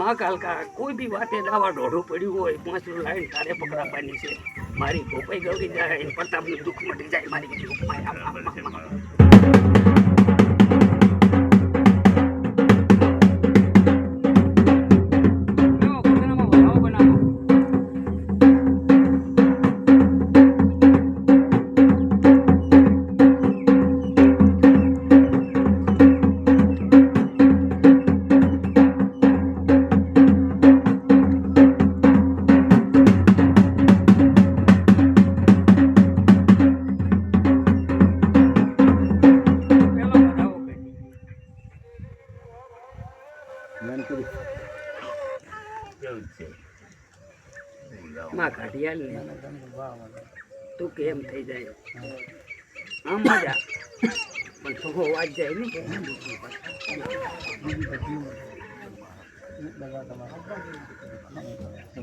માં કાલકા કોઈ બી વાતે દાવા દોઢું પડ્યું હોય 5 લાઈન તારે પકડાવાની છે મારી ગોપાઈ ગૌરી જાય પ્રતાપનું દુઃખ મટી જાય મારી માં કાઢિયાલ ને તું કેમ થઈ જાય આમ મજા પણ થોડો વાજ જાય ને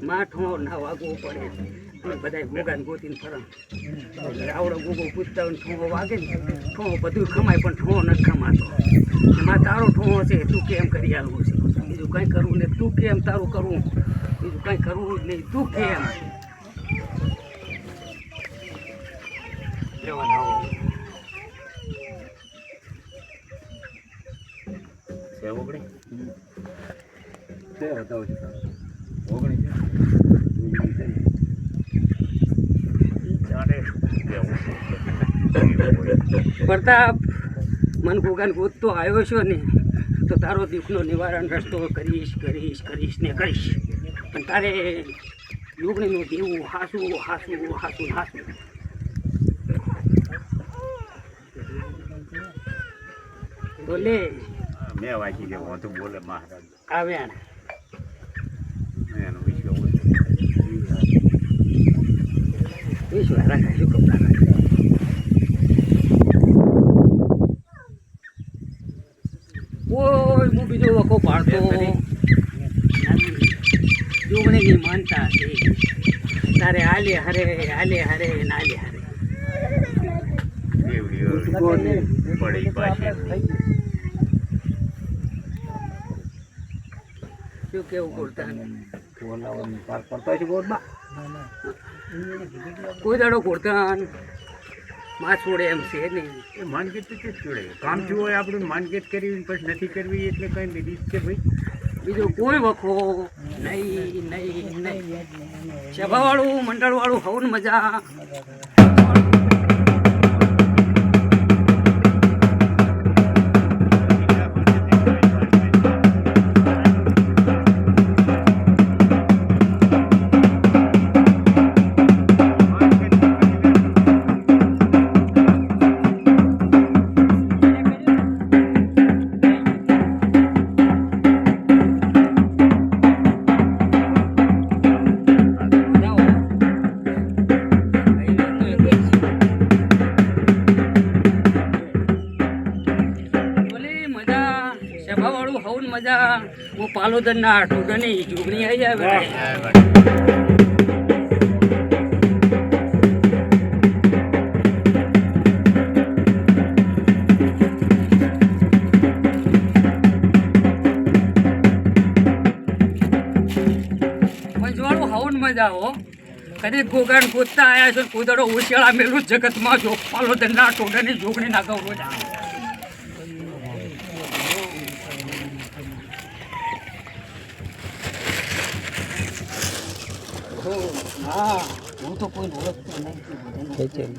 માઠો ના વાગવો પડે બધા ભોગાને ગોતીને ફરમ આવડો ગોગો પૂછતા હોય ઠોંહો વાગે ને ઠોંહો બધું ખમાય પણ ઠોંહો નથી ખમાતો એમાં તારો ઠોંહો છે તું કેમ કરી આલવું છે બીજું કંઈ કરવું ને તું કેમ તારું કરવું બીજું કંઈ કરવું જ નહીં તું કેમ પ્રતાપ મન ગોગાન ગોતતો આવ્યો છો ને તો તારો દુઃખનો નિવારણ રસ્તો કરીશ કરીશ કરીશ ને કરીશ પણ તારે યુગણીનું દેવું હાસું હાસું હાસું હાસું તો લે મેં વાંચી ગયો તો બોલે મહારાજ આવ્યા ને એનો વિષય વિશ્વાસ રાખે શું કપડા રાખે ઓય હું બીજો વખો પાડતો જોગણીની માનતા છે તારે હાલે હરે નાલે હરે પડી પાછી શું કેવું બોલતા કોઈ દાડો કોરતા માં છોડે એમ છે નહીં એ માનગીત તો કે છોડે કામ થયું હોય આપણું માનગીત કરવી પછી નથી કરવી એટલે કઈ લીધી છે ભાઈ બીજો કોઈ વખો નહીં સભાવાળું મંડળવાળું હવન મજા મજા હું પાલોદર ના ટોડની જોગણી આવી આવે પંચવાળું હવન મજા હો કદી ગોગાન ગોતતા આવ્યા છો કોદડો ઉશિયાળા મેલું જગતમાં જો પાલોદર ના ટોડની જોગણી ના ગૌરવ હા હું તો કોઈ ઓળખતો નહીં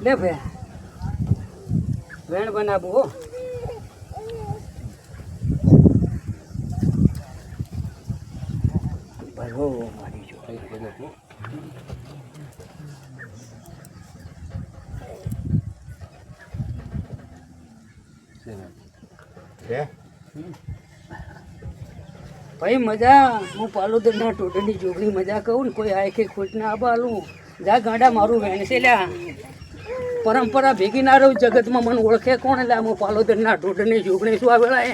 લે ભાઈ વેણ બનાવું હો ભાઈ હો મારી જો ભાઈ મજા હું પાલોદર ના ટોટલી જોગણી મજા કહું ને કોઈ આખે ખોટ ના આબાલું જા ગાંડા મારું વેણસે લ્યા પરંપરા ભેગી ના રહું જગતમાં મને ઓળખે કોણ લ્યા હું પાલોદર ના ટોટલી જોગણી શું આવેલા એ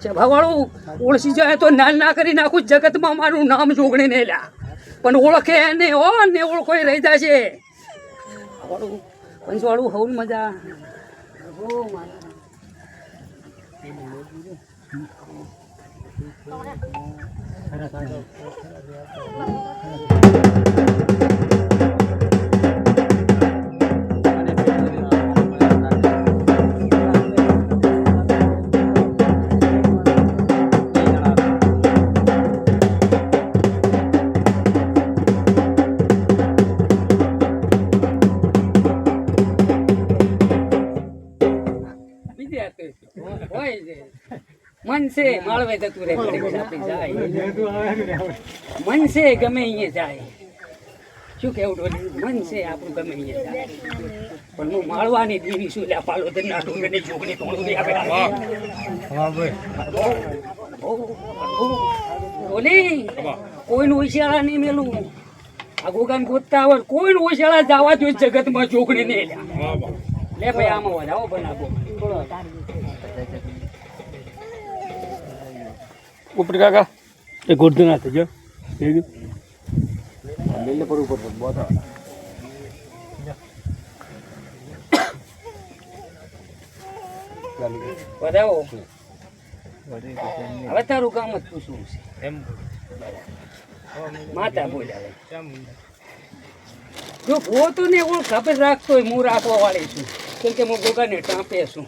સભાવાળું ઓળખી જાય તો ના કરી નાખું જગતમાં મારું નામ જોગણી નહીં લ્યા પણ ઓળખે ને હો ને ઓળખો રહી જશે પંચવાળું હવું મજા ઓ મારા હોય છે મન છે માળવે જતું રહે પરીક્ષા આપી જાય મન છે ગમે અહીંયા જાય શું કેવું ડોલી મન છે આપણું ગમે અહીંયા જાય પણ હું માળવાની દેવી શું લ્યા પાલોદરના ડુંગરની જોગની તોડું દે આવે ડોલી કોઈનું ઉછાળા નહીં મેલું આ ગોગાન ગોતતા આવડ કોઈનું ઉછાળા જવા જોઈએ જગતમાં જોગણી નહીં લ્યા લે ભાઈ આમાં વધાવો બનાવો ઉપર કાકા એ ગોરધન હાથે જો લીલે પર ઉપર બોતા વધાવો હવે તારું કામ જ પૂછવું છે માતા બોલ્યા જો ભો તો ને હું ખબર રાખતો હોય હું રાખવા વાળી છું કેમ કે હું ગોગાને ટાંપે છું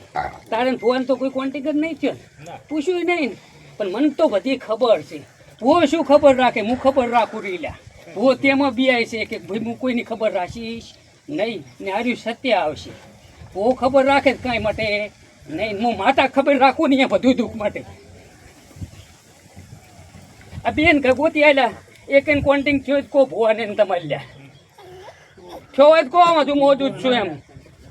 તારે ભોવાને તો કોઈ કોન્ટેક્ટ જ નહીં છે પૂછ્યું નહીં પણ મને તો બધી ખબર છે ભો શું ખબર રાખે હું ખબર રાખું રીલા ભો તેમાં બિયાય છે કે ભાઈ હું કોઈની ખબર રાખીશ નહીં ને આર્યું સત્ય આવશે ભો ખબર રાખે કાંઈ માટે નહીં હું માતા ખબર રાખું ને એ બધું દુઃખ માટે આ બેન ગોતી આવેલા એક એને કોન્ટેક્ટ થયો કો ભોવાને તમારે લ્યા થયો હોય તો કહો તું મોજૂદ છું એમ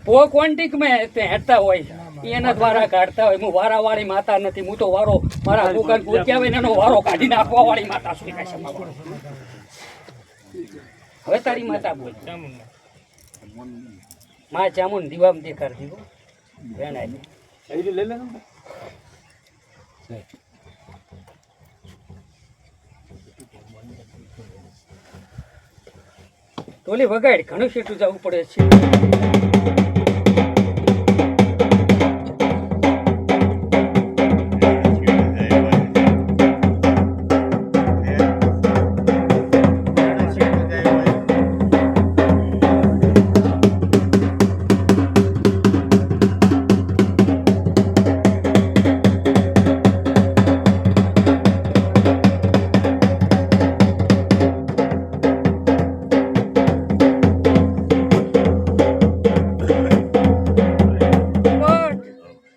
ભો કોન્ટેક્ટ મેં તે હેઠતા હોય એના દ્વારા કાઢતા હોય હું વારાવાળી માતા નથી હું તો વારો મારા દુકાન ગોત્યા હોય ને એનો વારો કાઢી નાખવા વાળી માતા શું હવે તારી માતા બોલ મા ચામુન દીવામ દેખાડતી હો બેન આવી લઈ લે ટોલી વગાડ ઘણું શેઠું જવું પડે છે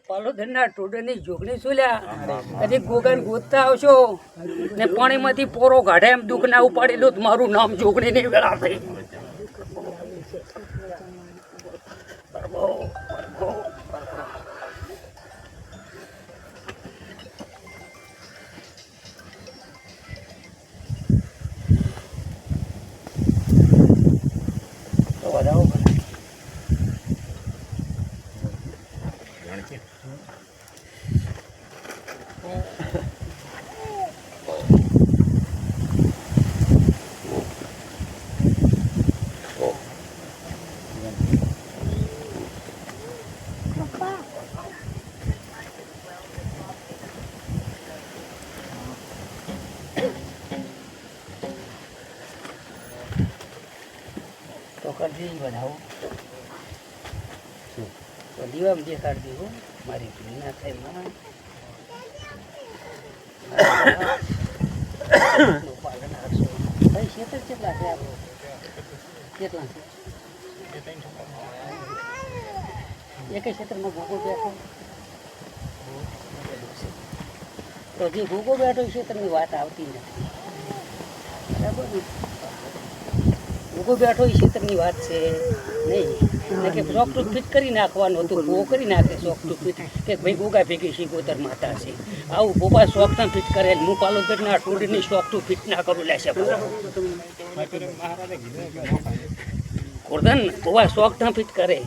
પાલોદરના ટોડરની જોગણી સુલ્યા કદી ગોગન ગોતતા આવશો ને પાણીમાંથી પોરો કાઢે એમ દુઃખ ના ઉપાડેલું તો મારું નામ જોગણી ની વેળા થઈ તો વધાવો તો કરજી વધાવો તો દીવામ દેખાડતી હો મારી ભૂલ ના થાય માં ખેતર કેટલા છે આપણું કેટલા છે એક ક્ષેત્રમાં ભોગો બેઠો તો જે ભોગો બેઠો ક્ષેત્રની વાત આવતી નથી બરાબર ને ભોગો બેઠો એ ક્ષેત્રની વાત છે નહીં કે શોખ ટુ ફિટ કરી નાખવાનું હતું ભો કરી નાખે શોખ ટુ ફિટ કે ભાઈ ગોગા ભેગી શીખોતર માતા છે આવું ભોપા શોખના ફિટ કરે હું પાલોદરના ટોડની શોખ ટુ ફિટ ના કરું લેશે ગોરધન ભોવા શોખના ફિટ કરે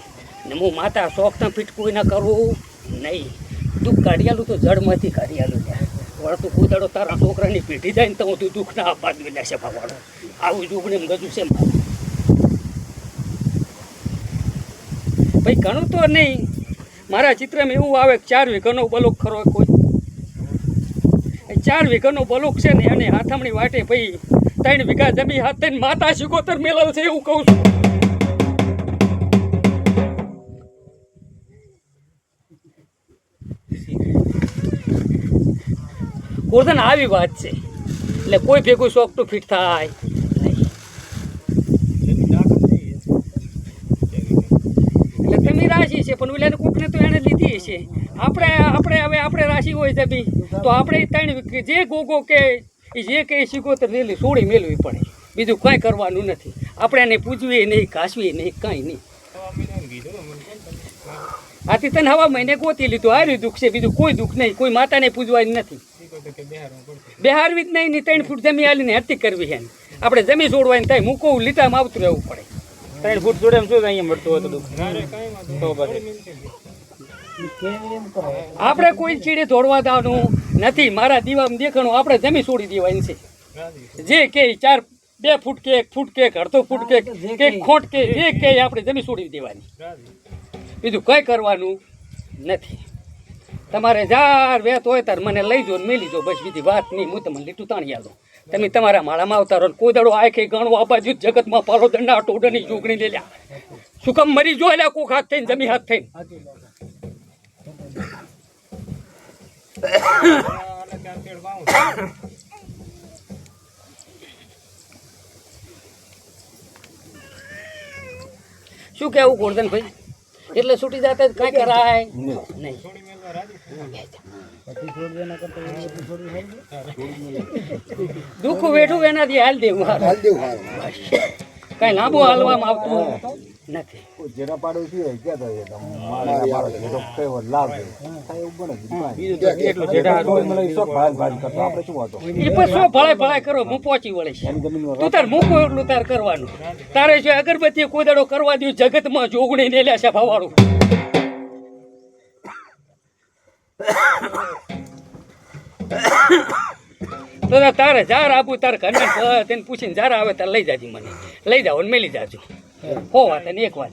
ને હું માતા શોખના ફિટ કોઈ ના કરું નહીં દુઃખ કાઢિયાલું તો જડમાંથી કાઢિયાલું ત્યાં વળતું કૂદાડો તારા છોકરાની પેઢી જાય ને તો હું તું દુઃખ ના આપવા દઉં લેશે ભગવાન આવું જોગને ગજું છે ભાઈ ઘણું તો નહીં, મારા ચિત્રમાં એવું આવે કે 4 વીઘાનો બલોક ખરો કોઈ 4 વીઘાનો બલોક છે ને એને હાથમણી વાટે ભાઈ 3 વીઘા જમી હાથ થઈને માતા શિકોતર મેળલ છે એવું કહું છું. ગોરધન આવી વાત છે એટલે કોઈ ભેગું શોખ તો ફિટ થાય નહીં. એટલે તમે રાશિ છે પણ ઓલાને કોકને તો એને લીધી છે. આપણે રાશિ હોય છે બી તો આપણે 3 વીઘા જે ગોગો કે જે કંઈ શીખોતર રેલી છોડી મેળવી પડે, બીજું કંઈ કરવાનું નથી. આપણે એને પૂજવી નહીં, ઘાસવી નહીં, કાંઈ નહીં. આથી તને હવા મહિને ગોતી લીધું, હાર્યું દુઃખ છે, બીજું કોઈ દુઃખ નહીં. કોઈ માતાને પૂજવાની નથી, બેહારવી જ નહીં. 3 ફૂટ જમી આલીને હરતી કરવી છે. આપણે જમી છોડવાની થાય, મૂકવું લીટામાં આવતું રહેવું પડે. 3 ફૂટ જોડે એમ શું અહીંયા મળતું હોય તો દુઃખ તો પછી આપણે કોઈ ચીડે દોડવા દેવાનું નથી. મારા દીવામાં દેખાણું આપણે જમી છોડી દેવાની છે. જે કે 2 ફૂટ કે 1 ફૂટ કે અડધો ફૂટ કે ખોટ કે જે કે આપણે જમી છોડી દેવાની, બીજું કંઈ કરવાનું નથી. તમારે જાર વેત હોય તાર મને લઈ જો ને મેલી જો, બસ બીજી વાત નહીં. હું તમને લીટું તાણી આલો, તમે તમારા માળામાં આવતા રહો. કોઈ દાડો આખે ગણવા આ બાજુ જગતમાં પાલો દંડા ટોડની જોગણી લે લ્યા. શું કામ મરી જો લ્યા કોક હાથ થઈને જમી હાથ થઈને. શું કેવું ગોરધનભાઈ? એટલે છૂટી જતા કઈ કરાય નહીં. દુઃખ વેઠું એનાથી હાલ દેવું, કઈ લાંબુ હાલવામાં આવતું નથી. ભળાય કરો, હું પહોંચી વળીશ. તું તાર મૂકો એટલું તાર કરવાનું. તારે જો અગરબત્તી કોઈ દાડો કરવા દઉં જગતમાં જોગણી ને લ્યા છે ભાવાળું. તો તારે જાર આપું, તારે ઘરના તેને પૂછીને જાર આવે તારે લઈ જાજી, મને લઈ જાઓ ને મેલી જાજો. હો વાત અને એક વાત,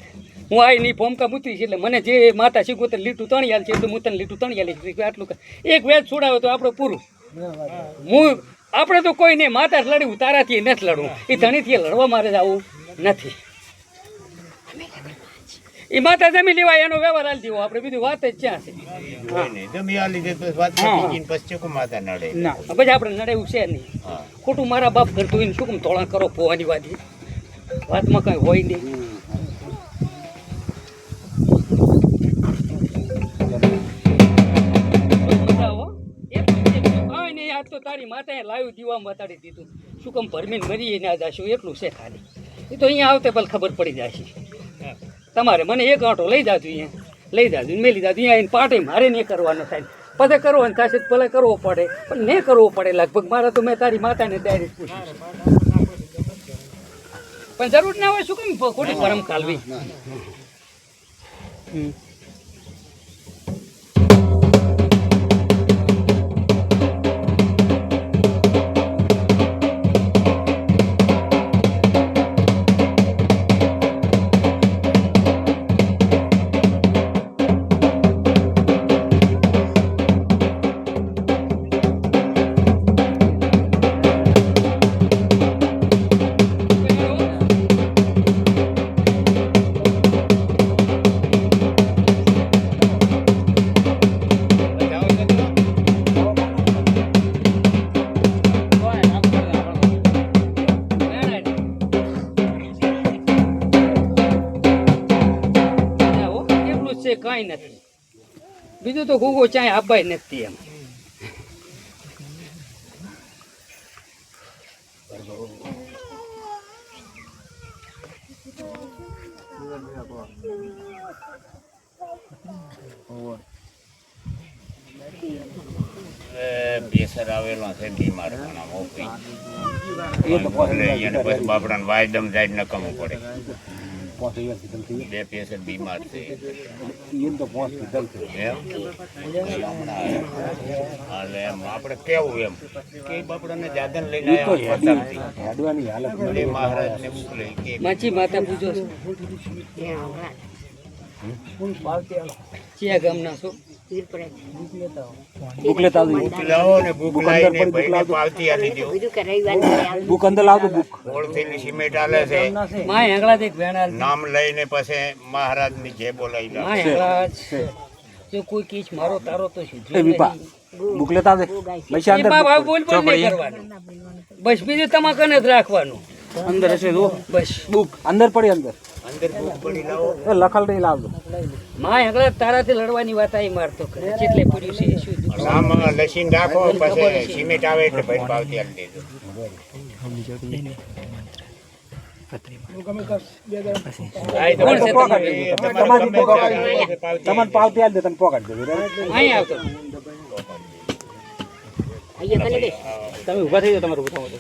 હું આ ની ભૂમકા મૂકી છે એટલે મને જે માતા શીખોતર લીટું તણિયાલ છે એટલે હું તને લીટું તણિયાલ આટલું એક વેચ છોડાવે તો આપણે પૂરું. આપણે તો કોઈ નહીં, માતા લડવું, તારાથી નથી લડવું. એ ધણીથી લડવા મારે જવું નથી. એ માતા જમી લેવાય એનો વ્યવહાર હાલ દેવો, આપણે બીજું વાત જ ક્યાં છે. પછી આપણે નડેવું છે નહીં. ખોટું મારા બાપ કરતું હોય ને શું કેમ તોળા કરો પોવાની વાતી વાતમાં કઈ હોય નહીં. તો તારી માતાએ લાવ્યું દીવામાં બતાડી દીધું. શું કામ ભરમીને મરી ના જશું એટલું છે ખાલી. એ તો અહીંયા આવતે ભલે ખબર પડી જાય છે. તમારે મને એક આંટો લઈ જાજો, અહીંયા લઈ જાજો મેલી જાજો. અહીંયા આવીને પાટે મારે નહીં કરવાનો થાય, પછી કરવાનું થશે ભલે કરવો પડે પણ નહીં કરવો પડે લગભગ. મારા તો મેં તારી માતાને ડાયરેક્ટ પૂછ્યું પણ જરૂર ના હોય. શું કેમ ખોટી પરમ કાલવી. કાંઈ નથી, બીજું તો ગુગો ચાય આબાય નથી. એમ બેસર આવેલો છે બીમાર પછી બાપડાને વાયદમ જાય નકામું પડે. 2 પેશન્ટ બીમાર છે એમ આપણે કેવું એમ કે બાપડાને જાદન લઈને મહારાજ ને મોકલે માછી માતા પૂજો ફૂલ પાલતી આલો ચિયા ગામના છો બુક લેતા આવજો. બુક લાવો ને બુક લાવીને ભાઈને પાવતી આલી દો. બુક અંદર લાવજો બુક. હોલસેલની સિમેન્ટ આલે છે. માં હેંગળા દેખ વેણા નામ લઈને પછી મહારાજની જે બોલાવી માં લાવે. હેંગળા જો કોઈ કીચ મારો તારો તો છે એ વિપા બુક લેતા આવજે. પૈસા અંદર ભાવ બોલ બોલ નહીં કરવાનું બસ બીજું તમારે કને જ રાખવાનું અંદર હશે જો બસ બુક અંદર પડી અંદર અંદર બુક પડી લાવો. એ લખલ નહીં લાવજો. માં હેંગળા તારાથી લડવાની વાત આવી મારતો કરે જેટલે પડ્યું છે એ શું દુઃખ. નામ લસીને રાખો પછી સિમેન્ટ આવે એટલે ભાઈને પાવતી આલી દેજો. કોણ છે તમારે? તમારી બુક તમને પાવતી આલી દે તમે પોકાડ દેજો. અહીં આવતો તમે ઊભા થઈ જાઓ તમારું ઉઠાવો તો.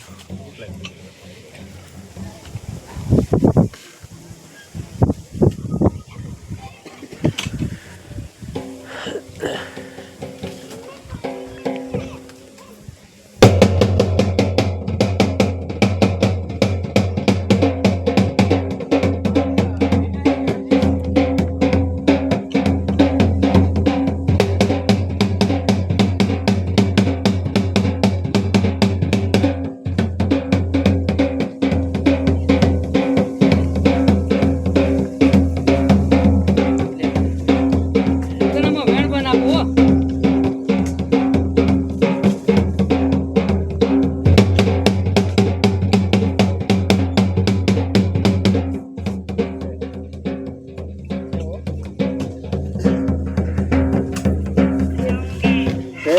તનામાં વેણ બનાવો હો. છે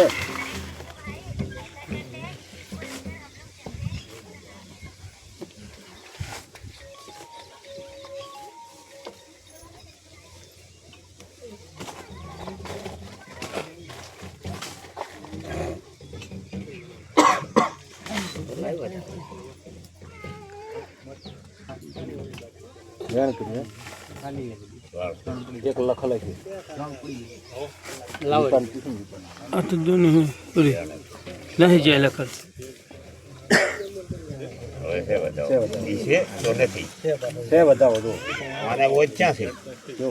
વેણ કરી એક લખલ છે. લાવો આ તો જો નહીં પૂરી નહીં જાય લખલ હવે છે બતાવો. ઈ છે તો નથી. છે બતાવો જો આને ઓછા છે. જો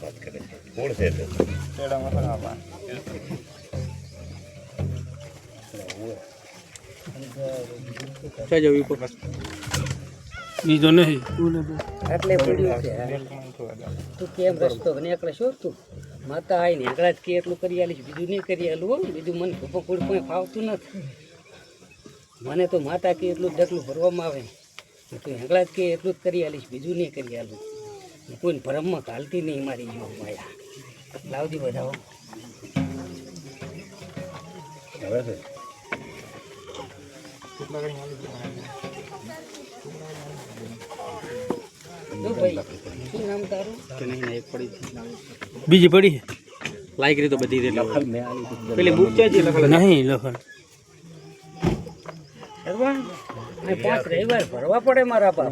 વાત કરે છે. કોણ છે તો? છે વિપો બીજો નહીં એટલે પડ્યું છે તું કેમ રસ્તો નીકળે છો તું માતા આવીને હેંગળા જ કે એટલું કરી આલીશ બીજું નહીં કરી આલું હો બીજું મને ખોપો કોઈ કોઈ ફાવતું નથી મને તો માતા કે એટલું જ ડગલું ભરવામાં આવે તું હેંગળા જ કે એટલું જ કરી આલીશ બીજું નહીં કરી આલું કોઈને ભરમમાં ઘાલતી નહીં મારી જો માયા લાવજી બધાઓ હવે છે જો ભાઈ શું નામ તારું બીજી પડી છે લાઈક રી તો બધી દે લખલ મે આલી પેલી બુક છે જે લખલ નહીં લખલ કરવા અને 5 રવિવાર ભરવા પડે મારા બાપ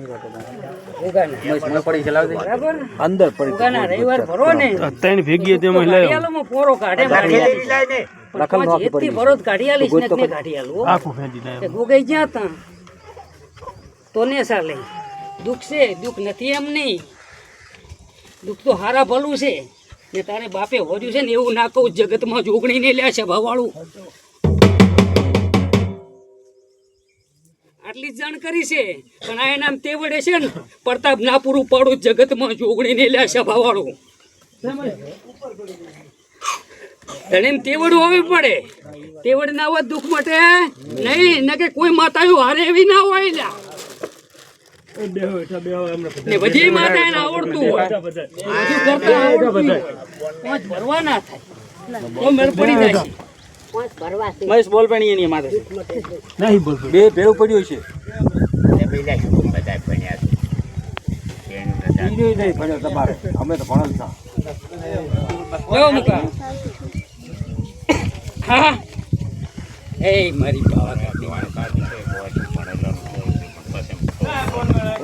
ઉગાના મને પડી ચલાવ દે બરાબર અંદર પડી ઉગાના રવિવાર ભરો ને આ ત્રણ ભેગી તેમાં લઈ ગાડિયાલોમાં પોરો કાઢે મારી ખેલી જાય ને. લખલ નો આખી પડી ભરોત કાઢી આલીશ ને ને કાઢી આલું હો. આખું ફેંદી તે લાવ્યો ગોગાઈ જ્યાં તા તો ને ચાલે દુઃખ છે દુઃખ નથી એમ નહીં દુઃખ તો હારા ભલું છે ને તારે બાપે હોર્યું છે ને એવું ના કહું જગતમાં જોગણીને લે છે ભાવાળું આટલી જ જાણકારી છે પણ આ એનામ તે વડે છે ને પ્રતાપ ના પૂરું પાડું જગતમાં જોગણીને લે છે ભાવાળું ધણીને તેવડ હોવી પડે તેવડ ના હોય દુઃખ માટે નહીં ને કે કોઈ માતાયું હારે એવી ના હોય લ્યા ને બધી માતા એને આવડતું હોય બધું કરતા આવડતું હોય પાંચ ભરવા ના થાય તો મેળ પડી જાય છે. મહેશ બોલ પણ એની માથે નહીં બોલ બે ભેળું પડ્યું છે એ પેલા શું બધા ભણ્યા છે. બેન બધા. ઈ નહીં ભણ્યો તમારે અમે તો ભણેલ છે જો મુકા હા એ મારી બાવા કાઢી વાળ કાઢી છે, કોઈ ભણેલો નથી.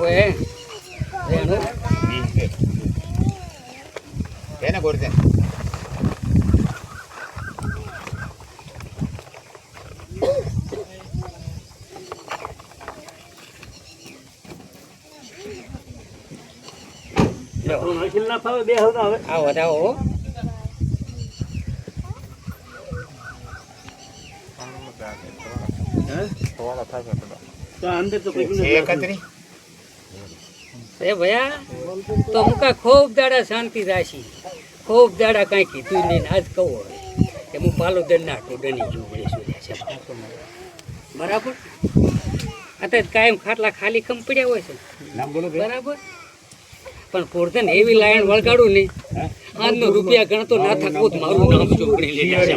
ઓએ રેણુ વીસ કે. કેને ગોરધન? આ વધાવો હો. એ ભયા તો મુકા ખૂબ દાડા શાંતિ રાશી, ખૂબ દાડા કાંઈ કીધું નહીં. આજ કહું હવે કે હું પાલોદરના ટોડરની જોગણી શોધ્યા છે. બરાબર, અત્યારે કાયમ ખાટલા ખાલી ખમ પડ્યા હોય છે. બરાબર, પણ પોરધન એવી લાઈન વળગાડું ને આજનો રૂપિયા ગણતો ના થકવું જ મારું નામ ચોકડી લઈ જશે.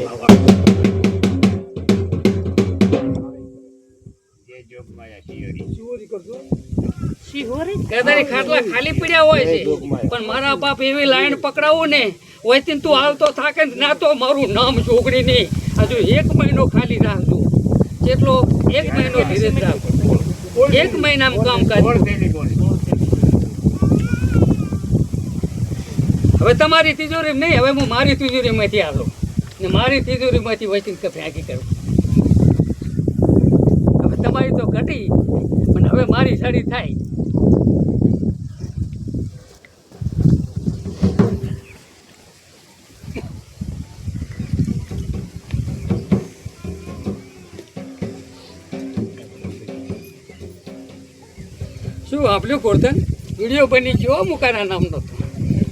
કદાચ ખાટલા ખાલી પડ્યા હોય છે, પણ મારા બાપ એવી લાઈન પકડાવું ને હોય તું હાલતો થાકે ને ના તો મારું નામ ચોકડી નહીં. હજુ 1 મહિનો ખાલી રાખજો. જેટલો 1 મહિનો ધીરજ રાખો. 1 મહિનામાં કામ કાજ. હવે તમારી તિજોરી નહીં, હવે હું મારી તિજોરીમાંથી આવું ને મારી તિજોરીમાંથી વહીને ફેંકી કરું. હવે તમારી તો ઘટી, પણ હવે મારી સાડી થાય. શું આપણું ગોરધન વિડીયો બની ગયો મુકાના નામનો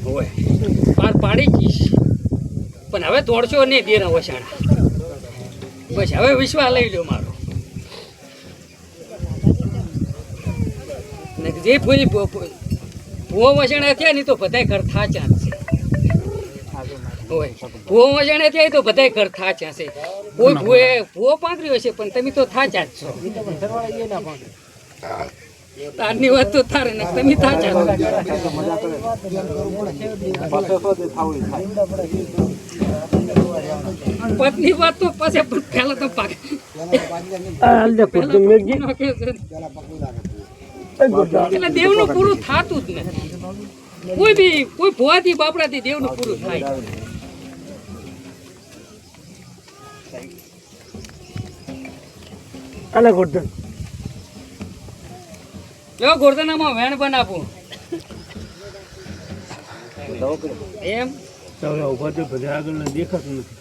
હોય પાર પાડી જઈશ, પણ હવે તોડશો નહીં દેના વસાણા. બસ હવે વિશ્વાસ લઈ લો મારો. ને જે ભૂવો વસાણા થયા ને તો બધાય ઘર થા ચાલશે હોય. ભૂવો વસાણા થયા તો બધાય ઘર થા ચાલશે. કોઈ ભૂવો પાંકર્યો હશે પણ તમે તો થા ચાલશો. તારની વાત તો તારે ને તમે થા ચાલો. પત્ની વાત તો પછી પહેલા તો પાકે એટલે દેવનું પૂરું થાતું જ નથી. કોઈ ભુવાથી બાપડાથી દેવનું પૂરું થાય. અલે ગોરધન જો ગોરધનામાં વેણ બનાવું એમ તમે ઉભા તો બધા આગળ દેખાતું નથી.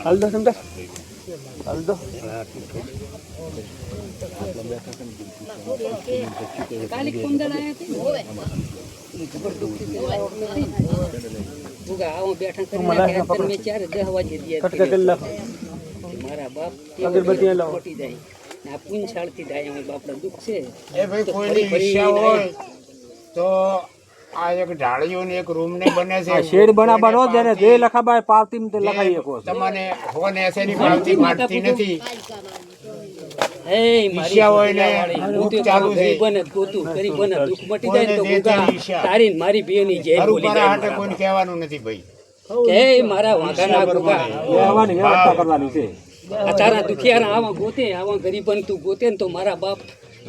હાલ દો સમજા હાલ દો. કાલી કુંદન આયા હતા આવો બેઠા કરીને મેં 4-10 વાગે દિયા. મારા બાપ અગરબત્તી લાવો. ખોટી જાય ને આ પૂંછાળથી જાય. અમારા બાપડા દુઃખ છે. એ ભાઈ કોઈની ઈચ્છા હોય તો આ એક ઢાળીઓ ને એક રૂમ ને બને છે શેડ બનાવવાનો જેને જે લખાબાય પાવતી તે લખાઈ શકો. તમને ફોન એસેની પાવતી મારતી નથી. એ મારી ઈચ્છા હોય ને હું તો ચાલુ છે. ગરીબને ગોતું ગરીબને દુઃખ મટી જાય ને તો ગુગા તારી ને મારી બેની જય ઘર બોલી ઉપર જાય. હાટે કોઈને કહેવાનું નથી ભાઈ. કે મારા વાંકાના ગુગા લેવાની વ્યવસ્થા કરવાની છે. આ તારા દુખિયાના આવા ગોતે આવા ગરીબન તું ગોતે ને તો મારા બાપ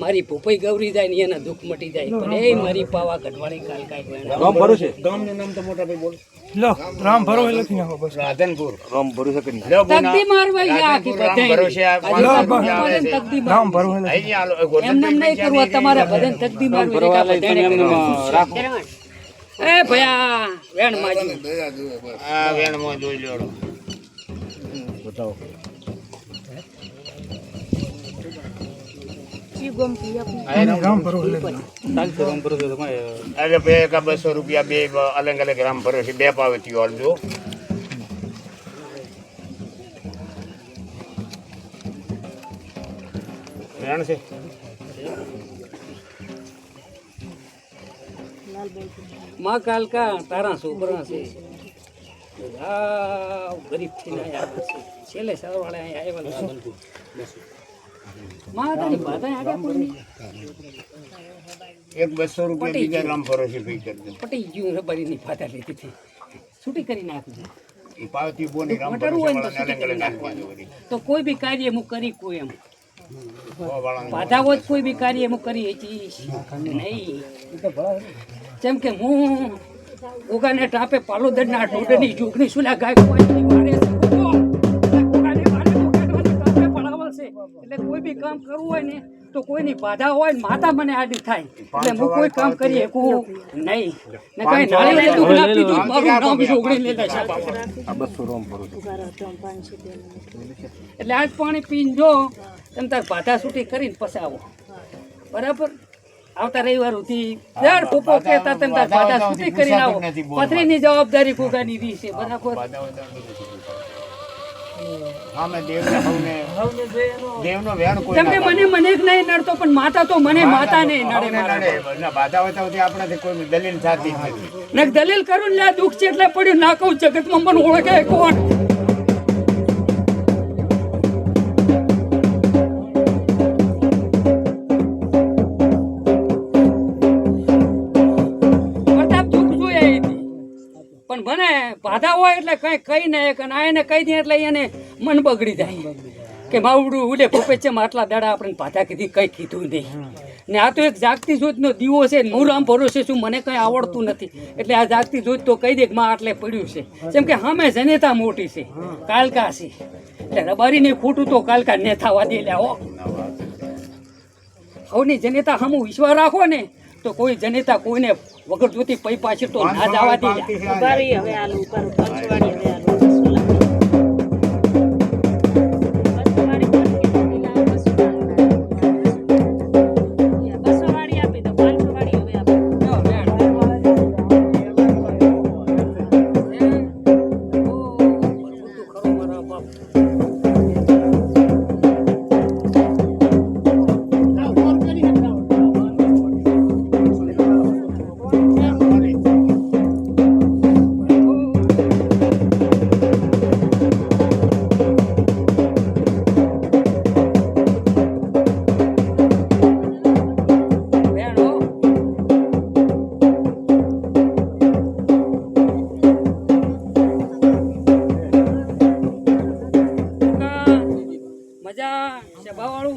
મારી ભૂપાઈ ગૌરી જાય ને એના દુઃખ મટી જાય. પણ એ મારી પાવા કઢવાણી કાલ કાંઈ રામ ભરોસે ગામનું નામ તો મોટા ભાઈ બોલ. લો રામ ભરો લખી નાખો બસ. રાધનપુર. રામ ભરોસે કરી લ્યો બોના. તકદી મારવા યા આખી રામ ભરોસે આ બધાય પાંચ ભજન રૂપિયા આવે છે. તકદી રામ મારવી. ભરો અહીં આલો ગોરધન એમ નેમ નહીં કરવા તમારે ભજન તકદી મારવી ભરવા રેખા લઈ તમે બધાને એમને કરવાનું. રાખો. એ ભયા વેણ માજી આ વેણમાં જોઈ લ્યો. બતાવો. રામ ભરો ચાલશે રામ ભરોસે તો કાંઈ એટલે બે કા 200 રૂપિયા બે અલગ અલગ રામ ભરોસે બે પાવતી આલજો. વેણ છે માં કાલકા તારા છોકરા છે આ ગરીબ થઈને આયા છે. છેલ્લે સરવાળે અહીંયા આવ્યા હતા. માં તારી બાધા આગળ કોઈની એક 200 રૂપિયા બીજા રામ ભરોસે પે કરી દો. પટી ગયું રબારીની ફાટા લીધી હતી. છૂટી કરી નાખજો. એ પાવતી બોની રામ મટાડવું ભરોસે હોય ને તો વાળાને અલગ અલગ છૂટી આપી દો વળી. તો કોઈ બી કાર્ય હું કરી કોઈ એમ સો વાળાને બાધા હોય તો કોઈ બી કાર્ય હું કરી શકીશ નહીં. જેમ કે હું ઓગાને ટાપે પાલોદરના ઢોડની જોગણી સુલા ગાય કોઈ મારે છે. ઓગાને મારે ઓગાને ટાપે પડાવશે. એટલે કોઈ બી કામ કરવું હોય ને તો કોઈની બાધા હોય ને માતા મને આડી થાય એટલે હું કોઈ કામ કરી શકું નહીં ને કઈ નાળિયેર દૂધ ના પીધું મારું નામ જોગણી લેતા છે એટલે આજ પાણી પીને જો તમે તાર બાધા છૂટી કરીને પછી આવો બરાબર આવતા રવિવાર સુધી દર પોપો કહેતા તમે તાર બાધા છૂટી કરીને આવો પથરીની જવાબદારી કોગાની રી છે બરાબર કેમ કે મને જ નહીં નડતો પણ માતા તો મને માતા નહીં નડે ને દલીલ કરું ને આ દુઃખ છે એટલે પડ્યું ના કહું જગતમાં મને ઓળખે કોણ પણ મને બાધા હોય એટલે કઈ કઈ નહીં કે આને કહી દે એટલે એને મન બગડી જાય કે માવડું ઉલે પોપે છે આટલા દાડા આપણે બાધા કીધી કઈ કીધું નહીં ને આ તો એક જાગતી જ્યોતનો દીવો છે હું રામ ભરોસે છું મને કંઈ આવડતું નથી એટલે આ જાગતી જ્યોત તો કહી દે કે માં આટલે પડ્યું છે જેમ કે સામે જનેતા મોટી છે કાલકા છે એટલે રબારીને ખોટું તો કાલકા ને થવા દે હો હવની જનેતા સામું વિશ્વાસ રાખો ને તો કોઈ જનેતા કોઈને વગર જોતી પૈ પાછી તો ના જવા દે હવે આલુ ઉપર પંચવાડી હવે આલુ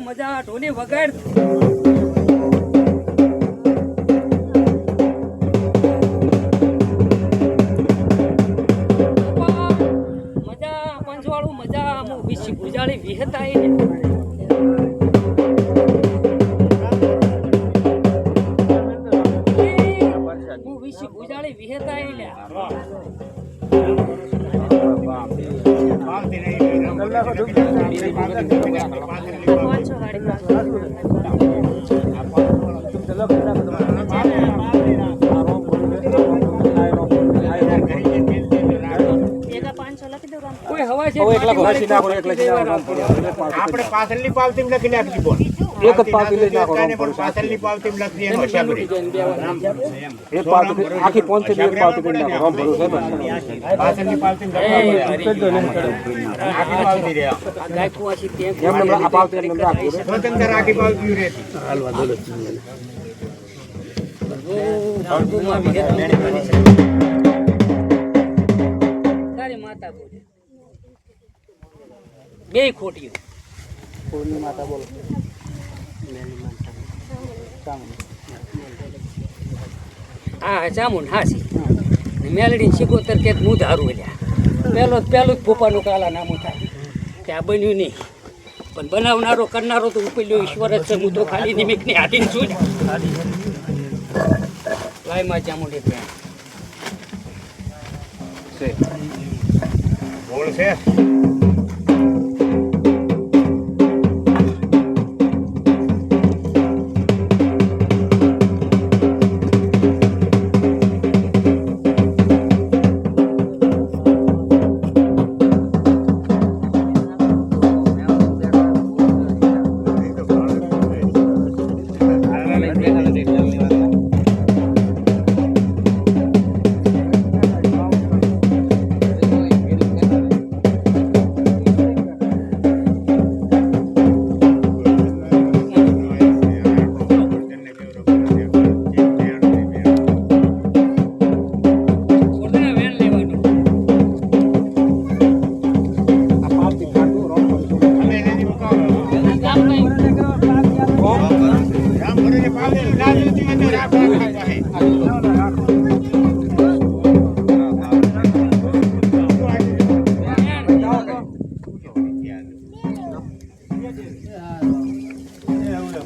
મજા ઢોલી વગાડ મજા પંચવાળું મજા હું વિસી ગુજાળી વિહતા હું વિસી ગુજાળી વિહતા કોઈ હવા છે આપણે પાછળની પાવતી લખી નાખી બોલ એક જ પાવતી લઈ નાખો પાછળની પાવતી લખી એનો હિસાબરી એક પાવતી આખી પહોંચે એક પાવતી કરી નાખો રામ ભરોસે પાછળની પાવતી આખી પાવતી રે એમને આ પાવતી એમને રાખો સ્વતંત્ર આખી પાવતી રહેતી હાલવા દો તારી માતા બોલે બે ખોટી કોની માતા બોલો હા જામુન હાસી મેલડી શિકોતર કે હું ધારું એટલે પેલું જ પપ્પાનું કાલા નામું થાય કે આ બન્યું નહીં પણ બનાવનારો કરનારો તો ઉપલ્યો ઈશ્વર જ છે હું તો ખાલી નિમિત્તની હાથીને છું જ લાઈમાં જામુન એક બોલ છે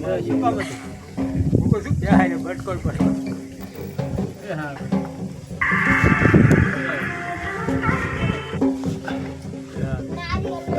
શું કામ હતું? હું કહું છું ત્યાં હારે બટકોલ પર એ હા નારિયેળ